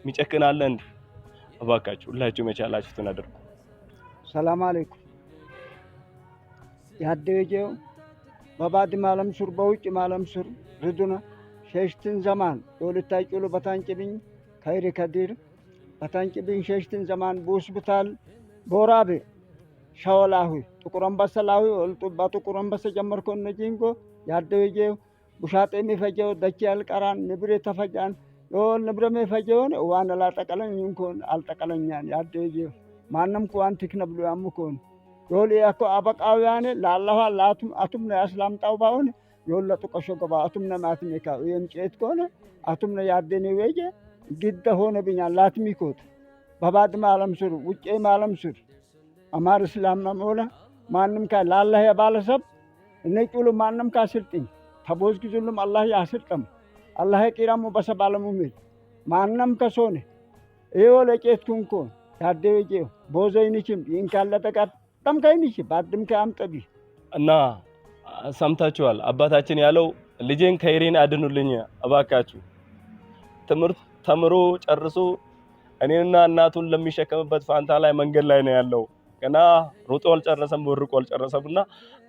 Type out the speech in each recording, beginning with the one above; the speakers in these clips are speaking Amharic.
የሚጨክን አለ እንዴ? እባካችሁ ሁላችሁም የቻላችሁትን አድርጉ። ሰላም አለይኩም ያደጀው በባድ ማለም ሱር በውጭ ማለም ሱር ርዱና ሸሽትን ዘማን ዶልታጭሉ በታንጭልኝ ከይሪ ከዲር በታንጭልኝ ሸሽትን ዘማን በሆስፒታል ቦራቤ ሻወላሁ ጥቁር አንበሳላሁ ወልጡ በጥቁር አንበሳ ጀመርኮ ነጂንጎ ያደጀው ቡሻጤ የሚፈጀው ደኪ ያልቀራን ንብሬ ተፈጃን ዮል ንብሬ የሚፈጀውን ዋና ላጠቀለኝ እንኮን አልጠቀለኛን ያደጀው ማንም ኩዋን ትክነብሉ ያምኮን ዮል ያኮ አበቃውያኔ ላላሁ ላቱም አቱም ነው ያስላምጣው ባውን ዮል ተቆሾ ገባ አቱም ነው ማትሜካ የምጨት ኮነ አቱም ነው ያደኔ ወጀ ግደ ሆነ ብኛል ላትሚኮት በባድ ማለም ሱር ውጪ ማለም ሱር አማር እስላም ነው ሞላ ማንም ካ ላላህ ያባለሰብ እነጩሉ ማንም ካ ስልጥኝ ተቦዝ ግዙልም አላህ ያስልጠም አላህ ቂራሙ በሰባለሙ ምን ማንም ከሶነ ይወለ ጨትኩንኮ ያደጀ ቦዘይንችም ይንካለተቃት ተምካይንች ባድም ከአምጠቢ እና ሰምታችኋል። አባታችን ያለው ልጄን ከይሬን አድኑልኝ እባካችሁ። ትምህርት ተምሮ ጨርሶ እኔንና እናቱን ለሚሸከምበት ፋንታ ላይ መንገድ ላይ ነው ያለው። ገና ሮጦ አልጨረሰም ወርቆ አልጨረሰምና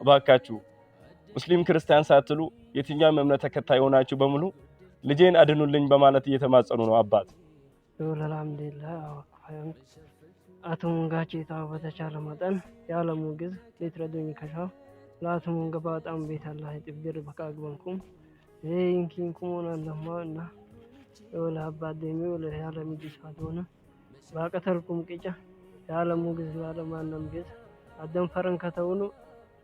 እባካችሁ ሙስሊም ክርስቲያን ሳትሉ የትኛውም እምነት ተከታይ ሆናችሁ በሙሉ ልጄን አድኑልኝ በማለት እየተማጸኑ ነው። አባት አልሐምዱሊላህ አቶ ሙንጋቼ ታው በተቻለ መጠን ያለሙ ግዝ ሊትረዱኝ ከሻው ለአቶ ሙንጋ በጣም ቤት አላህ ይጥብር በቃግበንኩም ይንኪንኩም ወናለማና ወላ አባደሚ ወላ ያለሙ ግዝ አዶና ባቀተልኩም ቅጫ ያለሙ ግዝ ያለማንም ግዝ አደም ፈረን ከተውኑ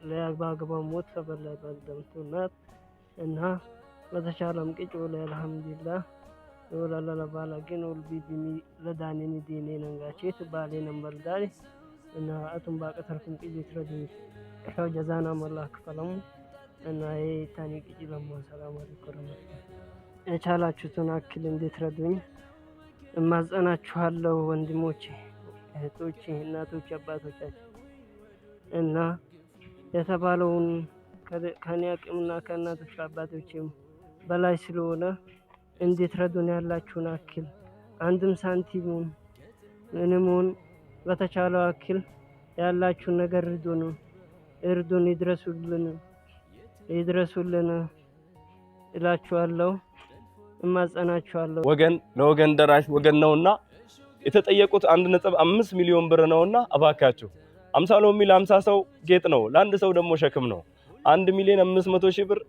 ለያግባግባ ሞት ተበላ ባልደምቱናት እና በተቻለም ቅጭ ወላ አልሐምዱሊላህ ወላ ለባላ ግን ወልቢዲኒ ለዳኒኒ ዲኔ ነንጋቼት ባሌ ነምበር ዳሪ እና አቱም ባቀተልኩም ቅጭ ትረዱኝ ከሻው ጀዛና መላክ ፈለሙ እና ታኒ ቅጭ ለማ ሰላም አለይኩም የቻላችሁትን አክል እንድትረዱኝ እማጸናችኋለሁ ወንድሞቼ፣ እህቶቼ፣ እናቶች፣ አባቶቻችን እና የተባለውን ከኔ አቅምና ከእናቶች አባቶችም በላይ ስለሆነ እንድትረዱን ያላችሁን አክል አንድም ሳንቲሙን ምንሙን በተቻለው አክል ያላችሁን ነገር እርዱን ይድረሱልን እላችኋለሁ፣ እማጸናችኋለሁ። ወገን ለወገን ደራሽ ወገን ነውና የተጠየቁት 1.5 ሚሊዮን ብር ነውና እባካችሁ 50 ሎሚ ለ50 ሰው ጌጥ ነው፣ ለአንድ ሰው ደግሞ ሸክም ነው። 1,500,000 ብር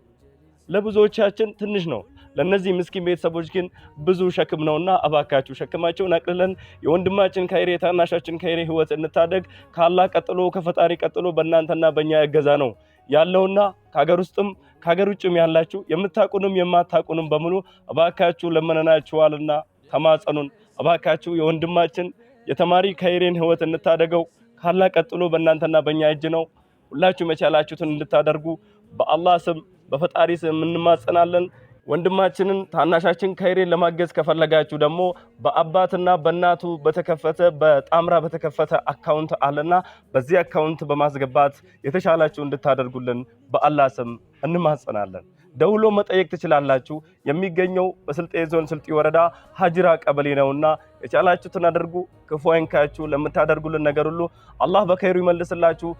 ለብዙዎቻችን ትንሽ ነው፣ ለነዚህ ምስኪን ቤተሰቦች ግን ብዙ ሸክም ነውና እባካችሁ ሸክማቸውን አቅልለን የወንድማችን ከይሬ ታናሻችን ከይሬ ህይወት እንታደግ። ካላህ ቀጥሎ ከፈጣሪ ቀጥሎ በእናንተና በእኛ እገዛ ነው ያለውና ከሀገር ውስጥም ከሀገር ውጭም ያላችሁ የምታቁንም የማታቁንም በሙሉ እባካችሁ ለመነናችኋልና ተማጸኑን። እባካችሁ የወንድማችን የተማሪ ከይሬን ህይወት እንታደገው። ካላህ ቀጥሎ በእናንተና በእኛ እጅ ነው። ሁላችሁም የቻላችሁትን እንድታደርጉ በአላህ ስም በፈጣሪ ስም እንማጸናለን። ወንድማችንን ታናሻችን ከይሬን ለማገዝ ከፈለጋችሁ ደግሞ በአባትና በእናቱ በተከፈተ በጣምራ በተከፈተ አካውንት አለና በዚህ አካውንት በማስገባት የተሻላችሁ እንድታደርጉልን በአላህ ስም እንማጸናለን። ደውሎ መጠየቅ ትችላላችሁ። የሚገኘው በስልጤ ዞን ስልጤ ወረዳ ሀጅራ ቀበሌ ነውና የቻላችሁትን አድርጉ። ክፉ አይንካችሁ። ለምታደርጉልን ነገር ሁሉ አላህ በኸይሩ ይመልስላችሁ።